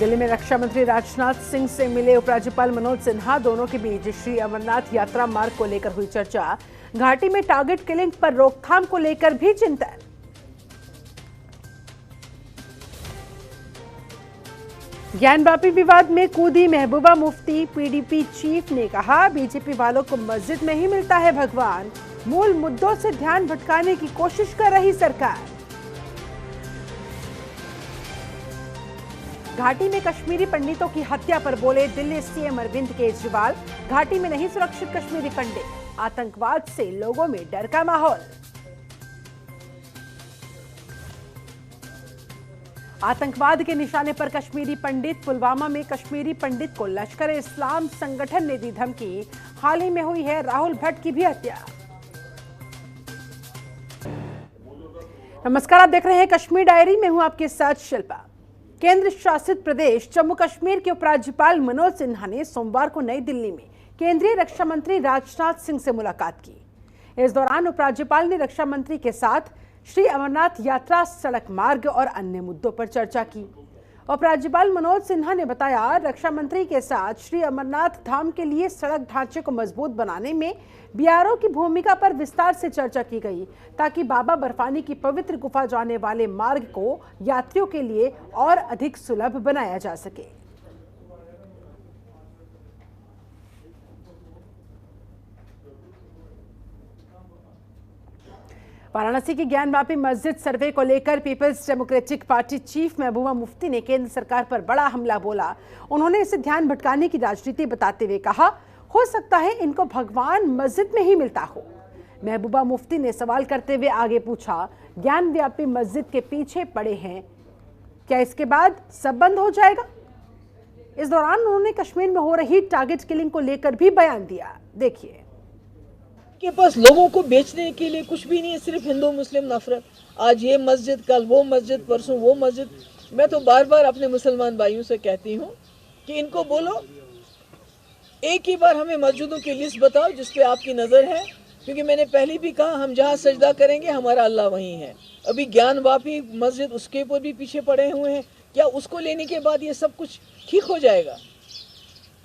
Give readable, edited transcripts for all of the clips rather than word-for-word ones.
दिल्ली में रक्षा मंत्री राजनाथ सिंह से मिले उपराज्यपाल मनोज सिन्हा। दोनों के बीच श्री अमरनाथ यात्रा मार्ग को लेकर हुई चर्चा। घाटी में टारगेट किलिंग पर रोकथाम को लेकर भी चिंतन। ज्ञानवापी विवाद में कूदी महबूबा मुफ्ती। पीडीपी चीफ ने कहा, बीजेपी वालों को मस्जिद में ही मिलता है भगवान। मूल मुद्दों से ध्यान भटकाने की कोशिश कर रही सरकार। घाटी में कश्मीरी पंडितों की हत्या पर बोले दिल्ली सीएम अरविंद केजरीवाल। घाटी में नहीं सुरक्षित कश्मीरी पंडित। आतंकवाद से लोगों में डर का माहौल। आतंकवाद के निशाने पर कश्मीरी पंडित। पुलवामा में कश्मीरी पंडित को लश्कर-ए-इस्लाम संगठन ने दी धमकी। हाल ही में हुई है राहुल भट्ट की भी हत्या। नमस्कार, आप देख रहे हैं कश्मीर डायरी में हूं आपके साथ शिल्पा। केंद्र शासित प्रदेश जम्मू कश्मीर के उपराज्यपाल मनोज सिन्हा ने सोमवार को नई दिल्ली में केंद्रीय रक्षा मंत्री राजनाथ सिंह से मुलाकात की। इस दौरान उपराज्यपाल ने रक्षा मंत्री के साथ श्री अमरनाथ यात्रा, सड़क मार्ग और अन्य मुद्दों पर चर्चा की। उपराज्यपाल मनोज सिन्हा ने बताया, रक्षा मंत्री के साथ श्री अमरनाथ धाम के लिए सड़क ढांचे को मजबूत बनाने में बीआरओ की भूमिका पर विस्तार से चर्चा की गई, ताकि बाबा बर्फानी की पवित्र गुफा जाने वाले मार्ग को यात्रियों के लिए और अधिक सुलभ बनाया जा सके। वाराणसी की ज्ञानवापी मस्जिद सर्वे को लेकर peoples democratic party chief Mehbooba Mufti ने केंद्र सरकार पर बड़ा हमला बोला। उन्होंने इसे ध्यान भटकाने की राजनीति बताते हुए कहा, हो सकता है इनको भगवान मस्जिद में ही मिलता हो। महबूबा मुफ्ती ने सवाल करते हुए आगे पूछा, ज्ञानव्यापी मस्जिद के पीछे पड़े हैं, क्या इसके बाद सब बंद हो जाएगा? इस दौरान उन्होंने कश्मीर में हो रही टारगेट किलिंग को लेकर भी बयान दिया। देखिए, के पास लोगों को बेचने के लिए कुछ भी नहीं है, सिर्फ हिंदू मुस्लिम नफरत। आज ये मस्जिद, कल वो मस्जिद, परसों वो मस्जिद। मैं तो बार बार अपने मुसलमान भाइयों से कहती हूँ कि इनको बोलो, एक ही बार हमें मस्जिदों की लिस्ट बताओ जिस पे आपकी नज़र है, क्योंकि मैंने पहले भी कहा, हम जहाँ सजदा करेंगे हमारा अल्लाह वहीं है। अभी ज्ञानवापी मस्जिद, उसके ऊपर भी पीछे पड़े हुए हैं। क्या उसको लेने के बाद ये सब कुछ ठीक हो जाएगा?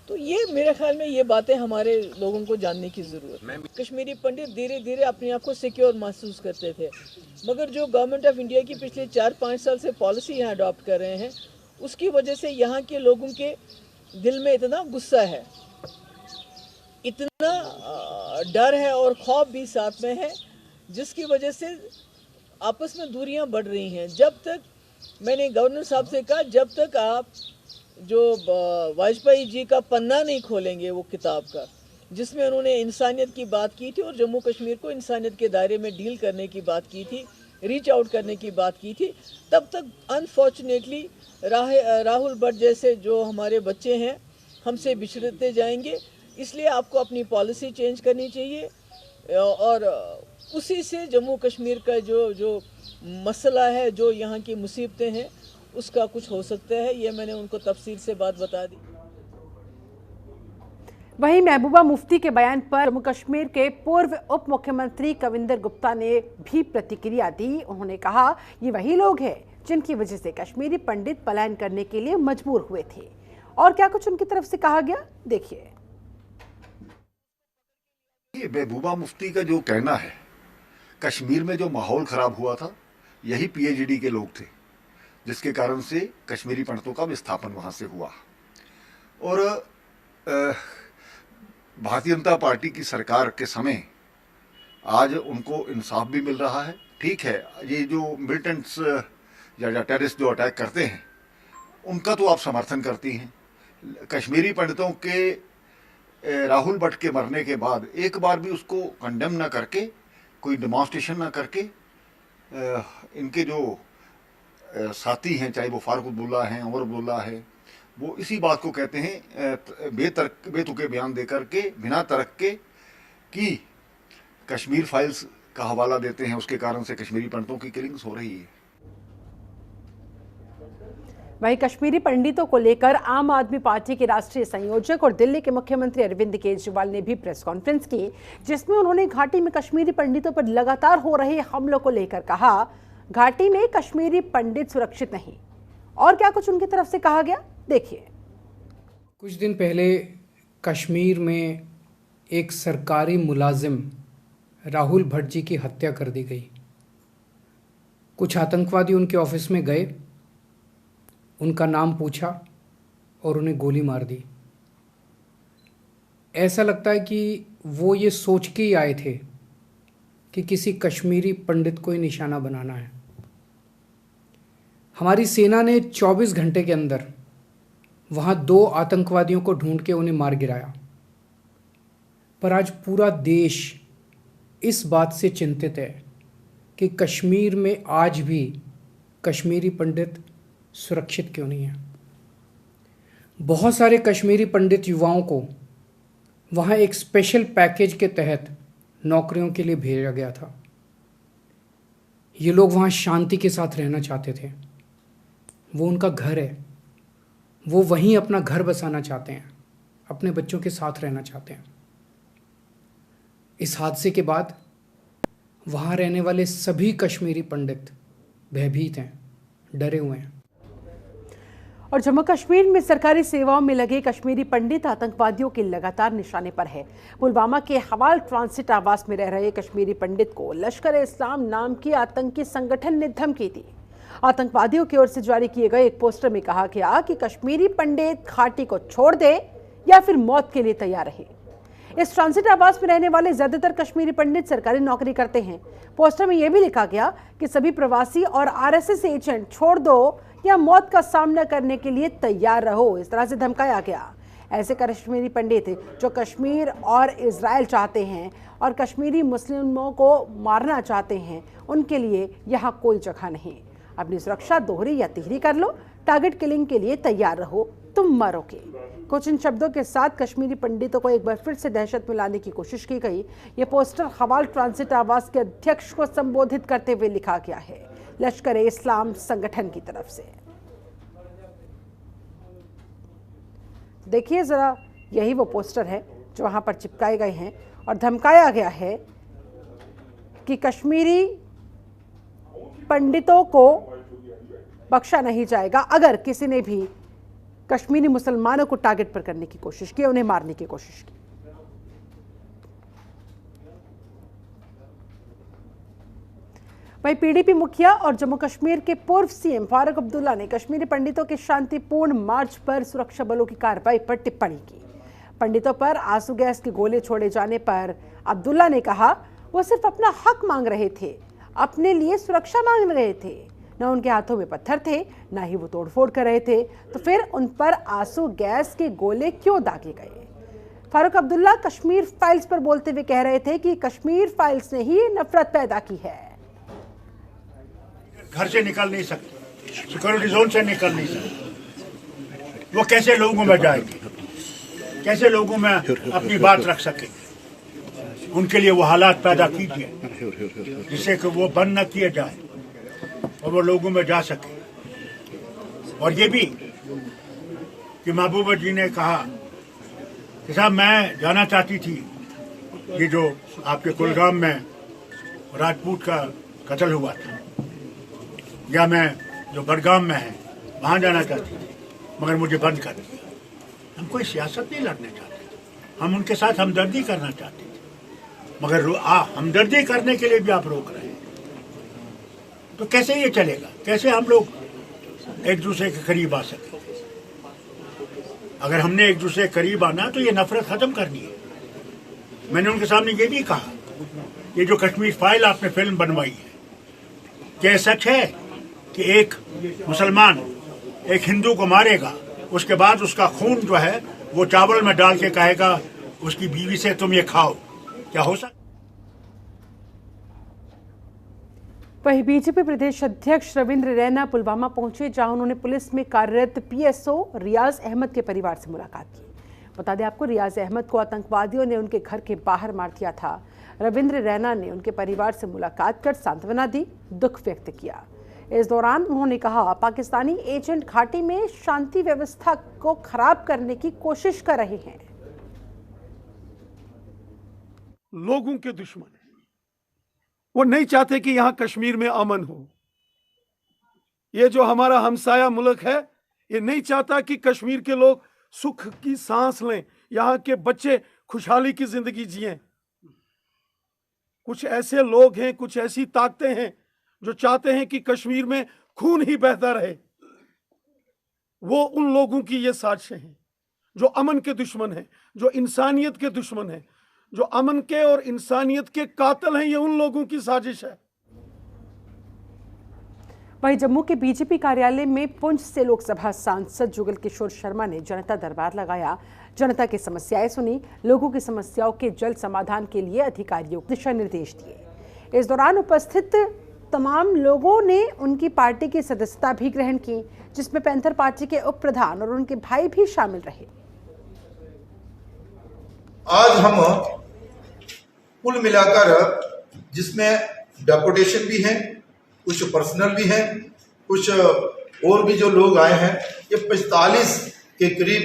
तो ये मेरे ख्याल में ये बातें हमारे लोगों को जानने की ज़रूरत है। कश्मीरी पंडित धीरे धीरे अपने आप को सिक्योर महसूस करते थे, मगर जो गवर्नमेंट ऑफ इंडिया की पिछले 4-5 साल से पॉलिसी यहाँ अडॉप्ट कर रहे हैं, उसकी वजह से यहाँ के लोगों के दिल में इतना गुस्सा है, इतना डर है और खौफ भी साथ में है, जिसकी वजह से आपस में दूरियाँ बढ़ रही हैं। जब तक, मैंने गवर्नर साहब से कहा, जब तक आप जो वाजपेयी जी का पन्ना नहीं खोलेंगे, वो किताब का, जिसमें उन्होंने इंसानियत की बात की थी और जम्मू कश्मीर को इंसानियत के दायरे में डील करने की बात की थी, रीच आउट करने की बात की थी, तब तक अनफॉर्चुनेटली राहुल भट्ट जैसे जो हमारे बच्चे हैं हमसे बिछड़ते जाएंगे। इसलिए आपको अपनी पॉलिसी चेंज करनी चाहिए और उसी से जम्मू कश्मीर का जो मसला है, जो यहाँ की मुसीबतें हैं, उसका कुछ हो सकता है। ये मैंने उनको तफसील से बात बता दी। वहीं महबूबा मुफ्ती के बयान पर जम्मू कश्मीर के पूर्व उप मुख्यमंत्री कविंदर गुप्ता ने भी प्रतिक्रिया दी। उन्होंने कहा, ये वही लोग हैं जिनकी वजह से कश्मीरी पंडित पलायन करने के लिए मजबूर हुए थे। और क्या कुछ उनकी तरफ से कहा गया, देखिए। ये महबूबा मुफ्ती का जो कहना है, कश्मीर में जो माहौल खराब हुआ था, यही पीएचडी के लोग थे, जिसके कारण से कश्मीरी पंडितों का विस्थापन वहाँ से हुआ। और भारतीय जनता पार्टी की सरकार के समय आज उनको इंसाफ भी मिल रहा है। ठीक है, ये जो मिलिटेंट्स या टेररिस्ट जो अटैक करते हैं, उनका तो आप समर्थन करती हैं। कश्मीरी पंडितों के राहुल भट्ट के मरने के बाद एक बार भी उसको कंडेम ना करके, कोई डेमोन्स्ट्रेशन ना करके, इनके जो साथी हैं, चाहे वो फारूक अब्दुल्ला हैं, उमर अब्दुल्ला है, वो इसी बात को कहते हैं, बेतुके बयान देकर के, बिना तर्क के, कि कश्मीर फाइल्स का हवाला देते हैं, उसके कारण से कश्मीरी पंडितों की किलिंग्स हो रही है। वहीं कश्मीरी पंडितों को लेकर आम आदमी पार्टी के राष्ट्रीय संयोजक और दिल्ली के मुख्यमंत्री अरविंद केजरीवाल ने भी प्रेस कॉन्फ्रेंस की, जिसमें उन्होंने घाटी में कश्मीरी पंडितों पर लगातार हो रहे हमलों को लेकर कहा, घाटी में कश्मीरी पंडित सुरक्षित नहीं। और क्या कुछ उनकी तरफ से कहा गया, देखिए। कुछ दिन पहले कश्मीर में एक सरकारी मुलाजिम राहुल भट्ट जी की हत्या कर दी गई। कुछ आतंकवादी उनके ऑफिस में गए, उनका नाम पूछा और उन्हें गोली मार दी। ऐसा लगता है कि वो ये सोच के ही आए थे कि किसी कश्मीरी पंडित को ही निशाना बनाना है। हमारी सेना ने 24 घंटे के अंदर वहाँ 2 आतंकवादियों को ढूंढ के उन्हें मार गिराया। पर आज पूरा देश इस बात से चिंतित है कि कश्मीर में आज भी कश्मीरी पंडित सुरक्षित क्यों नहीं है। बहुत सारे कश्मीरी पंडित युवाओं को वहाँ एक स्पेशल पैकेज के तहत नौकरियों के लिए भेजा गया था। ये लोग वहाँ शांति के साथ रहना चाहते थे। वो उनका घर है, वो वहीं अपना घर बसाना चाहते हैं, अपने बच्चों के साथ रहना चाहते हैं। इस हादसे के बाद वहाँ रहने वाले सभी कश्मीरी पंडित भयभीत हैं, डरे हुए हैं। और जम्मू कश्मीर में सरकारी सेवाओं में लगे कश्मीरी पंडित आतंकवादियों के लगातार निशाने पर है। पुलवामा के हवाल ट्रांसिट आवास में रह रहे कश्मीरी पंडित को लश्कर-ए-इस्लाम नाम के आतंकी संगठन ने धमकी दी। आतंकवादियों की ओर से जारी किए गए एक पोस्टर में कहा गया कि कश्मीरी पंडित घाटी को छोड़ दे या फिर मौत के लिए तैयार रहे। इस ट्रांसिट आवास में रहने वाले ज्यादातर कश्मीरी पंडित सरकारी नौकरी करते हैं। पोस्टर में यह भी लिखा गया कि सभी प्रवासी और आरएसएस एजेंट छोड़ दो या मौत का सामना करने के लिए तैयार रहो, इस तरह से धमकाया गया। ऐसे कश्मीरी पंडित जो कश्मीर और इजराइल चाहते हैं और कश्मीरी मुस्लिमों को मारना चाहते हैं, उनके लिए यहाँ कोई जगह नहीं। अपनी सुरक्षा दोहरी या तिहरी कर लो, टारगेट किलिंग के लिए तैयार रहो, तुम मरोगे। कुछ इन शब्दों के साथ कश्मीरी पंडितों को एक बार फिर से दहशत में लाने की कोशिश की गई। ये पोस्टर हवाल ट्रांसिट आवास के अध्यक्ष को संबोधित करते हुए लिखा गया है, लश्कर-ए-इस्लाम संगठन की तरफ से। देखिए जरा, यही वो पोस्टर है जो वहां पर चिपकाए गए हैं और धमकाया गया है कि कश्मीरी पंडितों को बख्शा नहीं जाएगा अगर किसी ने भी कश्मीरी मुसलमानों को टारगेट पर करने की कोशिश की, उन्हें मारने की कोशिश की। वहीं पीडीपी मुखिया और जम्मू कश्मीर के पूर्व सीएम फारूक अब्दुल्ला ने कश्मीरी पंडितों के शांतिपूर्ण मार्च पर सुरक्षा बलों की कार्रवाई पर टिप्पणी की। पंडितों पर आंसू गैस के गोले छोड़े जाने पर अब्दुल्ला ने कहा वो सिर्फ अपना हक मांग रहे थे, अपने लिए सुरक्षा मांग रहे थे। न उनके हाथों में पत्थर थे, न ही वो तोड़फोड़ कर रहे थे, तो फिर उन पर आंसू गैस के गोले क्यों दागे गए। फारूक अब्दुल्ला कश्मीर फाइल्स पर बोलते हुए कह रहे थे कि कश्मीर फाइल्स ने ही नफरत पैदा की है। घर से निकल नहीं सकते, सिक्योरिटी जोन से निकल नहीं सकते, वो कैसे लोगों में जाएंगे, कैसे लोगों में अपनी बात रख सकेंगे। उनके लिए वो हालात पैदा कीजिए जिससे कि वो बंद न किए जाए और वो लोगों में जा सके। और ये भी कि महबूबा जी ने कहा कि साहब मैं जाना चाहती थी, ये जो आपके कुलगाम में राजपूत का कत्ल हुआ था, या मैं जो बडगाम में है वहाँ जाना चाहती थी, मगर मुझे बंद कर दिया। हम कोई सियासत नहीं लड़ने चाहते, हम उनके साथ हमदर्दी करना चाहते थे, मगर हमदर्दी करने के लिए भी आप रोक रहे हैं। तो कैसे ये चलेगा, कैसे हम लोग एक दूसरे के करीब आ सके। अगर हमने एक दूसरे के करीब आना तो ये नफरत खत्म करनी है। मैंने उनके सामने ये भी कहा, ये जो कश्मीर फाइल आपने फिल्म बनवाई है, क्या सच है कि एक मुसलमान एक हिंदू को मारेगा, उसके बाद उसका खून जो है वो चावल में डाल के कहेगा उसकी बीवी से तुम ये खाओ, क्या हो सकता? वहीं बीजेपी प्रदेश अध्यक्ष रविंद्र रैना पुलवामा पहुंचे, जहां उन्होंने पुलिस में कार्यरत पीएसओ रियाज अहमद के परिवार से मुलाकात की। बता दें आपको, रियाज अहमद को आतंकवादियों ने उनके घर के बाहर मार दिया था। रविंद्र रैना ने उनके परिवार से मुलाकात कर सांत्वना दी, दुख व्यक्त किया। इस दौरान उन्होंने कहा पाकिस्तानी एजेंट घाटी में शांति व्यवस्था को खराब करने की कोशिश कर रहे हैं। लोगों के दुश्मन है, वो नहीं चाहते कि यहां कश्मीर में अमन हो। ये जो हमारा हमसाया मुल्क है, ये नहीं चाहता कि कश्मीर के लोग सुख की सांस लें, यहाँ के बच्चे खुशहाली की जिंदगी जिएं। कुछ ऐसे लोग हैं, कुछ ऐसी ताकतें हैं जो चाहते हैं कि कश्मीर में खून ही बहता रहे। वो उन लोगों की ये साजिशें हैं जो अमन के दुश्मन हैं, जो इंसानियत के दुश्मन हैं, जो अमन के और इंसानियत के कातिल हैं। ये उन लोगों की साजिश है। वहीं जम्मू के बीजेपी कार्यालय में पुंछ से लोकसभा सांसद जुगल किशोर शर्मा ने जनता दरबार लगाया, जनता की समस्याएं सुनी, लोगों की समस्याओं के जल्द समाधान के लिए अधिकारियों को दिशा निर्देश दिए। इस दौरान उपस्थित तमाम लोगों ने उनकी पार्टी की सदस्यता भी ग्रहण की, जिसमें पैंथर पार्टी के उप प्रधान और उनके भाई भी शामिल रहे। आज हम कुल मिलाकर, जिसमें डेपुटेशन भी हैं, कुछ पर्सनल भी हैं, कुछ और भी जो लोग आए हैं, ये 45 के करीब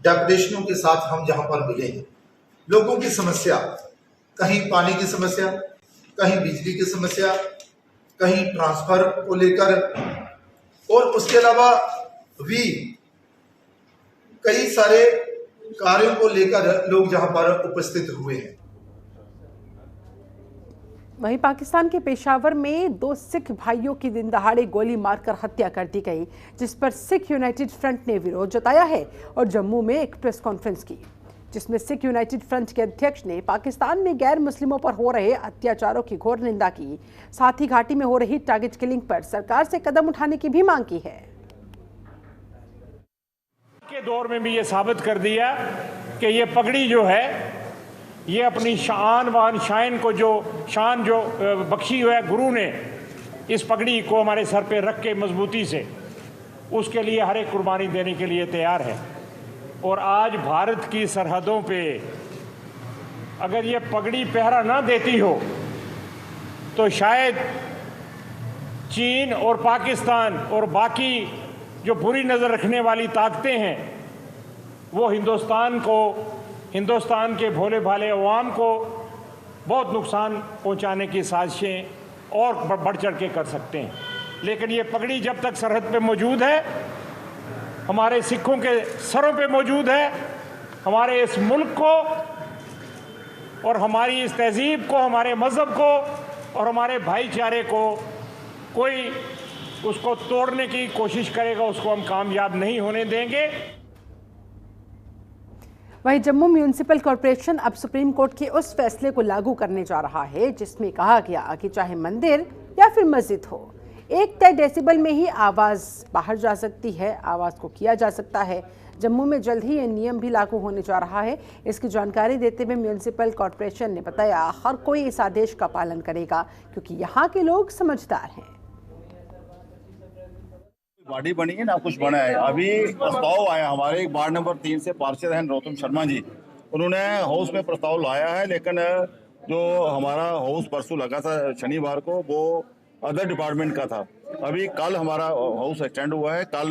डेपुटेशनों के साथ हम जहां पर मिले हैं। लोगों की समस्या, कहीं पानी की समस्या, कहीं बिजली की समस्या, कहीं ट्रांसफर को लेकर, और उसके अलावा भी कई सारे कार्यों को लेकर लोग जहां पर उपस्थित हुए हैं। वहीं पाकिस्तान के पेशावर में 2 सिख भाइयों की दिन दहाड़े गोली मारकर हत्या कर दी गई, जिस पर सिख यूनाइटेड फ्रंट ने विरोध जताया है और जम्मू में एक प्रेस कॉन्फ्रेंस की, जिसमें सिख यूनाइटेड फ्रंट के अध्यक्ष ने पाकिस्तान में गैर मुस्लिमों पर हो रहे अत्याचारों की घोर निंदा की। साथ ही घाटी में हो रही टारगेट किलिंग पर सरकार से कदम उठाने की भी मांग की है। के दौर में भी ये साबित कर दिया कि ये पगड़ी जो है, ये अपनी शान वान शान को जो बख्शी हुआ है गुरु ने, इस पगड़ी को हमारे सर पे रख के मजबूती से, उसके लिए हर एक कुर्बानी देने के लिए तैयार है। और आज भारत की सरहदों पे अगर ये पगड़ी पहरा ना देती हो तो शायद चीन और पाकिस्तान और बाकी जो बुरी नज़र रखने वाली ताकतें हैं, वो हिंदुस्तान के भोले भाले अवाम को बहुत नुकसान पहुंचाने की साजिशें और बढ़ चढ़ के कर सकते हैं। लेकिन ये पगड़ी जब तक सरहद पे मौजूद है, हमारे सिखों के सरों पे मौजूद है, हमारे इस मुल्क को और हमारी इस तहजीब को, हमारे मज़हब को और हमारे भाईचारे को कोई उसको तोड़ने की कोशिश करेगा, उसको हम कामयाब नहीं होने देंगे। वहीं जम्मू म्यूनिसिपल कॉरपोरेशन अब सुप्रीम कोर्ट के उस फैसले को लागू करने जा रहा है जिसमें कहा गया कि चाहे मंदिर या फिर मस्जिद हो, एक तय डेसिबल में ही आवाज़ बाहर जा सकती है, आवाज़ को किया जा सकता है। जम्मू में जल्द ही ये नियम भी लागू होने जा रहा है। इसकी जानकारी देते हुए म्यूनिसिपल कॉरपोरेशन ने बताया, हर कोई इस आदेश का पालन करेगा क्योंकि यहाँ के लोग समझदार हैं। बॉडी बनी है ना, कुछ बना है। अभी प्रस्ताव आया हमारे एक वार्ड नंबर 3 से पार्षद हैं नरोत्तम शर्मा जी, उन्होंने हाउस में प्रस्ताव लाया है, लेकिन जो हमारा हाउस परसों लगा था शनिवार को, वो अदर डिपार्टमेंट का था। अभी कल हमारा हाउस एक्सटेंड हुआ है, कल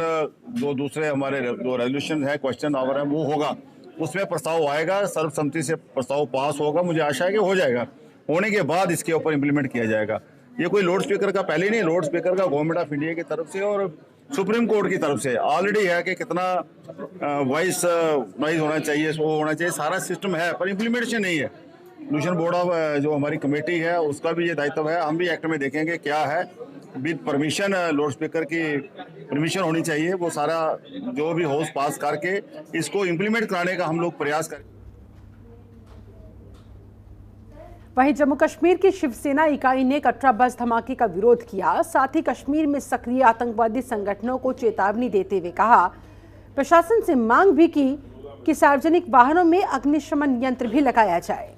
जो दूसरे हमारे जो रेजोल्यूशन है, क्वेश्चन आवर है, वो होगा, उसमें प्रस्ताव आएगा, सर्वसम्मति से प्रस्ताव पास होगा। मुझे आशा है कि हो जाएगा, होने के बाद इसके ऊपर इम्प्लीमेंट किया जाएगा। ये कोई लाउड स्पीकर का पहले नहीं, लाउड स्पीकर का गवर्नमेंट ऑफ इंडिया की तरफ से और सुप्रीम कोर्ट की तरफ से ऑलरेडी है कि कितना वॉइस नॉइज होना चाहिए, वो होना चाहिए, सारा सिस्टम है, पर इम्प्लीमेंटेशन नहीं है। पोल्यूशन बोर्ड ऑफ जो हमारी कमेटी है उसका भी ये दायित्व है। हम भी एक्ट में देखेंगे क्या है, विद परमिशन लाउड स्पीकर की परमिशन होनी चाहिए। वो सारा जो भी हाउस पास करके इसको इम्प्लीमेंट कराने का हम लोग प्रयास करें। वहीं जम्मू कश्मीर की शिवसेना इकाई ने कटरा बस धमाके का विरोध किया। साथ ही कश्मीर में सक्रिय आतंकवादी संगठनों को चेतावनी देते हुए कहा, प्रशासन से मांग भी की कि सार्वजनिक वाहनों में अग्निशमन यंत्र भी लगाया जाए।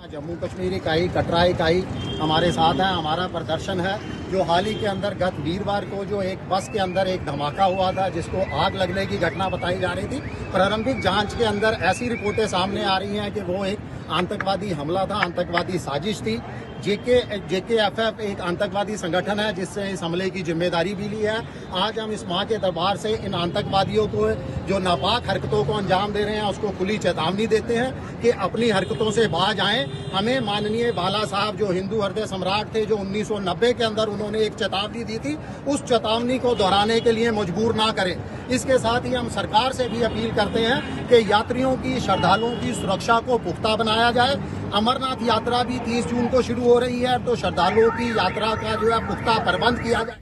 जम्मू कश्मीर इकाई, कटरा इकाई हमारे साथ है। हमारा प्रदर्शन है जो हाल ही के अंदर गत वीरवार को जो एक बस के अंदर एक धमाका हुआ था, जिसको आग लगने की घटना बताई जा रही थी। प्रारंभिक जांच के अंदर ऐसी रिपोर्टें सामने आ रही हैं कि वो एक आतंकवादी हमला था, आतंकवादी साजिश थी। JKFF एक आतंकवादी संगठन है जिससे इस हमले की जिम्मेदारी भी ली है। आज हम इस माह के दरबार से इन आतंकवादियों को जो नापाक हरकतों को अंजाम दे रहे हैं उसको खुली चेतावनी देते हैं कि अपनी हरकतों से बाज आएं। हमें माननीय बाला साहब जो हिंदू हृदय सम्राट थे, जो 1990 के अंदर उन्होंने एक चेतावनी दी थी, उस चेतावनी को दोहराने के लिए मजबूर ना करें। इसके साथ ही हम सरकार से भी अपील करते हैं कि यात्रियों की, श्रद्धालुओं की सुरक्षा को पुख्ता बनाया जाए। अमरनाथ यात्रा भी 30 जून को शुरू हो रही है, तो श्रद्धालुओं की यात्रा का जो है पुख्ता प्रबंध किया जाए।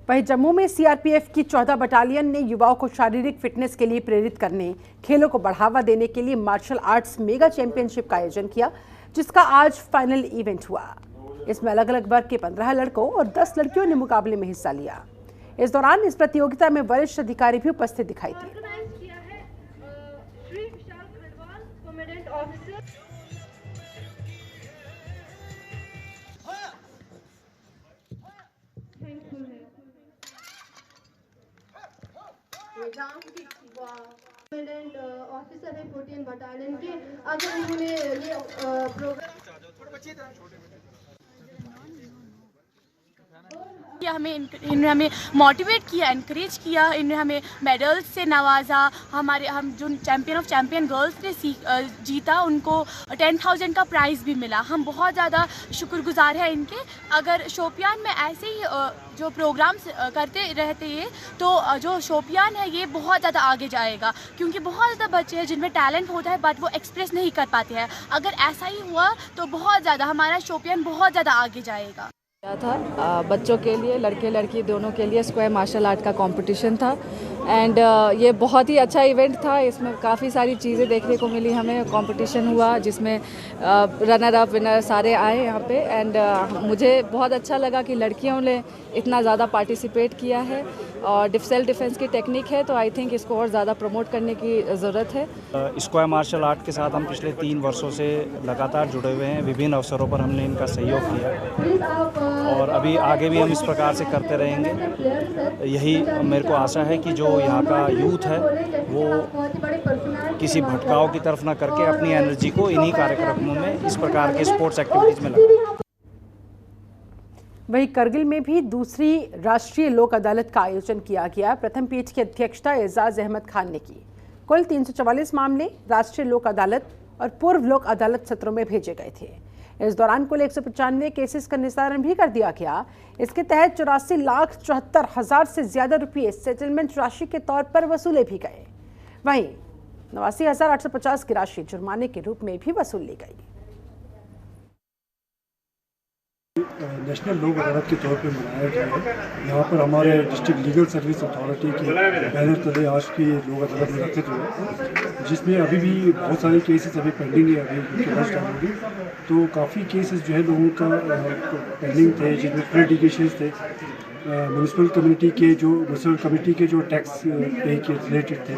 वहीं जम्मू में सीआरपीएफ की 14 बटालियन ने युवाओं को शारीरिक फिटनेस के लिए प्रेरित करने, खेलों को बढ़ावा देने के लिए मार्शल आर्ट्स मेगा चैंपियनशिप का आयोजन किया, जिसका आज फाइनल इवेंट हुआ। इसमें अलग अलग वर्ग के 15 लड़कों और 10 लड़कियों ने मुकाबले में हिस्सा लिया। इस दौरान इस प्रतियोगिता में वरिष्ठ अधिकारी भी उपस्थित दिखाई दिए। ऑफिसर है 14 बटालियन के, अगर उन्होंने ये प्रोग्राम इन्होंने हमें मोटिवेट किया, एनकरेज किया, इन्होंने हमें मेडल्स से नवाजा। हम जो चैम्पियन ऑफ चैम्पियन गर्ल्स ने जीता, उनको 10,000 का प्राइज़ भी मिला। हम बहुत ज़्यादा शुक्रगुजार हैं इनके। अगर शोपियान में ऐसे ही जो प्रोग्राम्स करते रहते ये, तो जो शोपियान है ये बहुत ज़्यादा आगे जाएगा, क्योंकि बहुत ज़्यादा बच्चे हैं जिनमें टैलेंट होता है बट वो एक्सप्रेस नहीं कर पाते हैं। अगर ऐसा ही हुआ तो बहुत ज़्यादा हमारा शोपियान बहुत ज़्यादा आगे जाएगा। था बच्चों के लिए, लड़के लड़की दोनों के लिए स्क्वायर मार्शल आर्ट का कंपटीशन था एंड ये बहुत ही अच्छा इवेंट था। इसमें काफ़ी सारी चीज़ें देखने को मिली हमें। कंपटीशन हुआ जिसमें रनर अप विनर सारे आए यहाँ पे एंड मुझे बहुत अच्छा लगा कि लड़कियों ने इतना ज़्यादा पार्टिसिपेट किया है और सेल्फ डिफेंस की टेक्निक है, तो आई थिंक इसको और ज़्यादा प्रमोट करने की ज़रूरत है। स्क्वायर मार्शल आर्ट के साथ हम पिछले 3 वर्षों से लगातार जुड़े हुए हैं। विभिन्न अवसरों पर हमने इनका सहयोग किया और अभी आगे भी हम इस प्रकार से करते रहेंगे। यही मेरे को आशा है कि जो यहाँ का यूथ है वो किसी भटकाव की तरफ ना करके अपनी एनर्जी को इन्हीं कार्यक्रमों में, इस प्रकार के स्पोर्ट्स एक्टिविटीज़ में लगाए। वहीं करगिल में भी दूसरी राष्ट्रीय लोक अदालत का आयोजन किया गया। प्रथम पीठ की अध्यक्षता एजाज अहमद खान ने की। कुल 344 मामले राष्ट्रीय लोक अदालत और पूर्व लोक अदालत सत्रों में भेजे गए थे। इस दौरान कुल 195 केसेस का निस्तारण भी कर दिया गया। इसके तहत 84,74,000 से ज्यादा रुपये सेटलमेंट राशि के तौर पर वसूले भी गए। वहीं 89,850 की राशि जुर्माने के रूप में भी वसूल ली गई। नेशनल लोक अदालत के तौर पे मनाया गया है। यहाँ पर हमारे डिस्ट्रिक्ट लीगल सर्विस अथॉरिटी के बैनर तले आज की लोक अदालत में हुए, जिसमें अभी भी बहुत सारे केसेस अभी पेंडिंग है। अभी फर्स्ट टाइम होगी तो काफ़ी केसेस जो है लोगों का पेंडिंग थे, जिनमें प्री लिटिगेशंस थे। म्यूनिसिपल कमेटी के जो टैक्स पे के रिलेटेड थे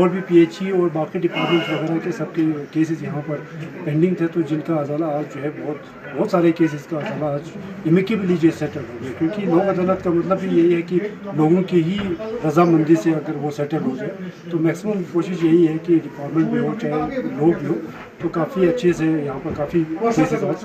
और भी PHE और बाकी डिपार्टमेंट्स वगैरह के सबके केसेस यहाँ पर पेंडिंग थे, तो जिनका अदाला आज जो है बहुत सारे केसेस का अदाला आज इमिकेबली जो सेटल हो गया। क्योंकि लोक अदालत का मतलब भी यही है कि लोगों की ही रजामंदी से अगर वो सेटल हो जाए, तो मैक्सिमम कोशिश यही है कि डिपार्टमेंट में हो चाहे लोग भी हो, तो काफ़ी अच्छे से यहाँ पर काफ़ी केसेस आज।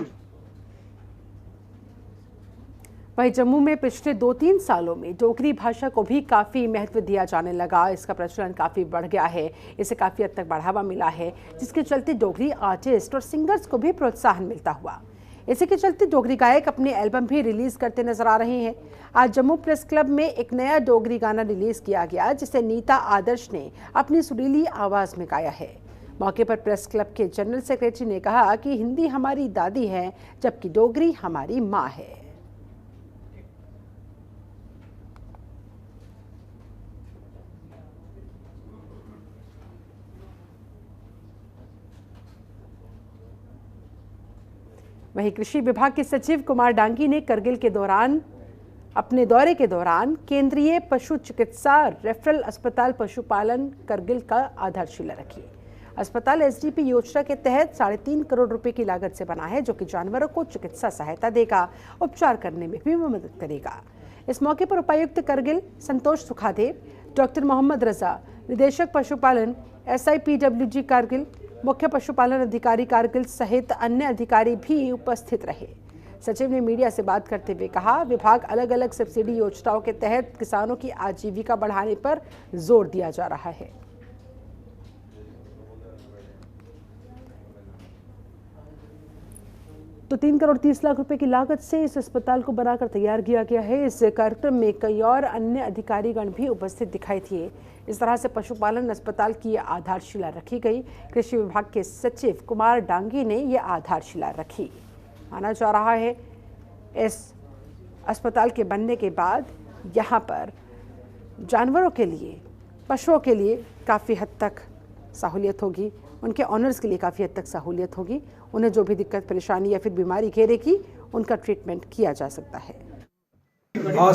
वहीं जम्मू में पिछले 2-3 सालों में डोगरी भाषा को भी काफ़ी महत्व दिया जाने लगा। इसका प्रचलन काफ़ी बढ़ गया है, इसे काफ़ी हद तक बढ़ावा मिला है, जिसके चलते डोगरी आर्टिस्ट और सिंगर्स को भी प्रोत्साहन मिलता हुआ। इसी के चलते डोगरी गायक अपने एल्बम भी रिलीज़ करते नजर आ रहे हैं। आज जम्मू प्रेस क्लब में एक नया डोगरी गाना रिलीज़ किया गया, जिसे नीता आदर्श ने अपनी सुरीली आवाज़ में गाया है। मौके पर प्रेस क्लब के जनरल सेक्रेटरी ने कहा कि हिंदी हमारी दादी है, जबकि डोगरी हमारी माँ है। वहीं कृषि विभाग के सचिव कुमार डांगी ने करगिल के दौरान अपने दौरे के दौरान केंद्रीय पशु चिकित्सा रेफरल अस्पताल पशुपालन करगिल का आधारशिला रखी। अस्पताल SDP योजना के तहत 3.5 करोड़ रुपए की लागत से बना है, जो कि जानवरों को चिकित्सा सहायता देगा, उपचार करने में भी मदद करेगा। इस मौके पर उपायुक्त करगिल संतोष सुखादेव, डॉक्टर मोहम्मद रजा, निदेशक पशुपालन SIPWG करगिल, मुख्य पशुपालन अधिकारी कारगिल सहित अन्य अधिकारी भी उपस्थित रहे। सचिव ने मीडिया से बात करते हुए कहा, विभाग अलग अलग सब्सिडी योजनाओं के तहत किसानों की आजीविका बढ़ाने पर जोर दिया जा रहा है। तो 3 करोड़ 30 लाख रुपए की लागत से इस अस्पताल को बनाकर तैयार किया गया है। इस कार्यक्रम में कई और अन्य अधिकारीगण भी उपस्थित दिखाई दिए। इस तरह से पशुपालन अस्पताल की आधारशिला रखी गई। कृषि विभाग के सचिव कुमार डांगी ने यह आधारशिला रखी। माना जा रहा है इस अस्पताल के बनने के बाद यहाँ पर जानवरों के लिए, पशुओं के लिए काफ़ी हद तक सहूलियत होगी, उनके ऑनर्स के लिए काफ़ी हद तक सहूलियत होगी। उन्हें जो भी दिक्कत, परेशानी या फिर बीमारी घेरेगी, उनका ट्रीटमेंट किया जा सकता है।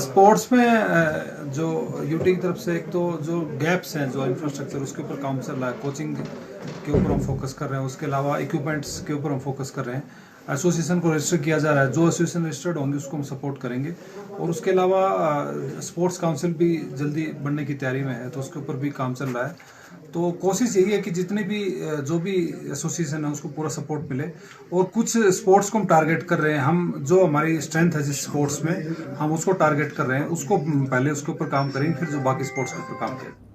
स्पोर्ट्स में जो यूटी की तरफ से एक तो जो गैप्स हैं, जो इंफ्रास्ट्रक्चर, उसके ऊपर काम चल रहा है। कोचिंग के ऊपर हम फोकस कर रहे हैं, उसके अलावा इक्विपमेंट्स के ऊपर हम फोकस कर रहे हैं। एसोसिएशन को रजिस्टर किया जा रहा है, जो एसोसिएशन रजिस्टर्ड होंगे उसको हम सपोर्ट करेंगे। और उसके अलावा स्पोर्ट्स काउंसिल भी जल्दी बनने की तैयारी में है, तो उसके ऊपर भी काम चल रहा है। तो कोशिश यही है कि जितने भी जो भी एसोसिएशन है उसको पूरा सपोर्ट मिले। और कुछ स्पोर्ट्स को हम टारगेट कर रहे हैं, हम जो हमारी स्ट्रेंथ है जिस स्पोर्ट्स में हम उसको टारगेट कर रहे हैं, उसको पहले उसके ऊपर काम करेंगे, फिर जो बाकी स्पोर्ट्स के ऊपर काम करेंगे।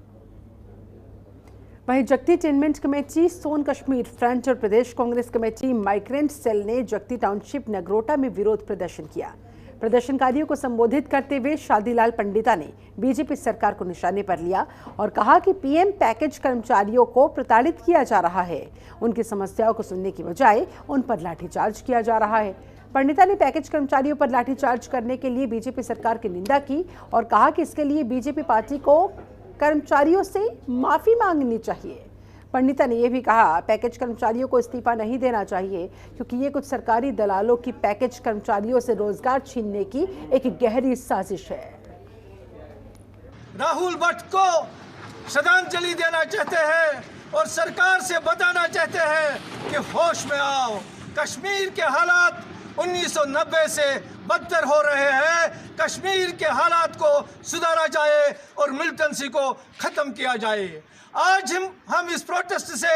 वहीं जगती टेनमेंट कमेटी, सोन कश्मीर फ्रंट और प्रदेश कांग्रेस कमेटी माइग्रेंट सेल ने जगती टाउनशिप नगरोटा में विरोध प्रदर्शन किया। प्रदर्शनकारियों को संबोधित करते हुए शादीलाल पंडिता ने बीजेपी सरकार को निशाने पर लिया और कहा कि पीएम पैकेज कर्मचारियों को प्रताड़ित किया जा रहा है। उनकी समस्याओं को सुनने की बजाय उन पर लाठीचार्ज किया जा रहा है। पंडिता ने पैकेज कर्मचारियों पर लाठीचार्ज करने के लिए बीजेपी सरकार की निंदा की और कहा कि इसके लिए बीजेपी पार्टी को कर्मचारियों से माफी मांगनी चाहिए। पंडिता ने यह भी कहा, पैकेज कर्मचारियों को इस्तीफा नहीं देना चाहिए क्योंकि ये कुछ सरकारी दलालों की पैकेज कर्मचारियों से रोजगार छीनने की एक गहरी साजिश है। राहुल भट्ट को श्रद्धांजलि देना चाहते हैं और सरकार से बताना चाहते हैं कि होश में आओ। कश्मीर के हालात 1990 से बदतर हो रहे हैं। कश्मीर के हालात को सुधारा जाए और मिलिटेंसी को खत्म किया जाए। आज हम इस प्रोटेस्ट से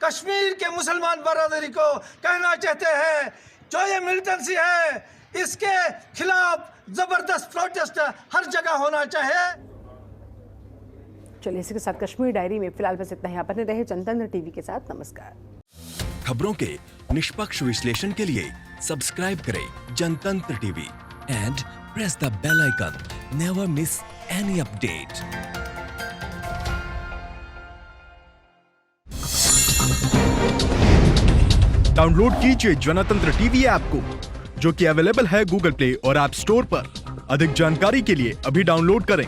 कश्मीर के मुसलमान बरादरी को कहना चाहते हैं, जो ये मिलिटेंसी है इसके खिलाफ जबरदस्त प्रोटेस्ट हर जगह होना चाहिए। चलिए, इसी के साथ कश्मीर डायरी में फिलहाल बस इतना ही। आप बने रहे जनतंत्र टीवी के साथ। नमस्कार। खबरों के निष्पक्ष विश्लेषण के लिए सब्सक्राइब करें Janatantra TV and press the bell icon. Never miss any update. Download कीजिए जनतंत्र टीवी ऐप को, जो कि अवेलेबल है गूगल प्ले और ऐप स्टोर पर। अधिक जानकारी के लिए अभी डाउनलोड करें।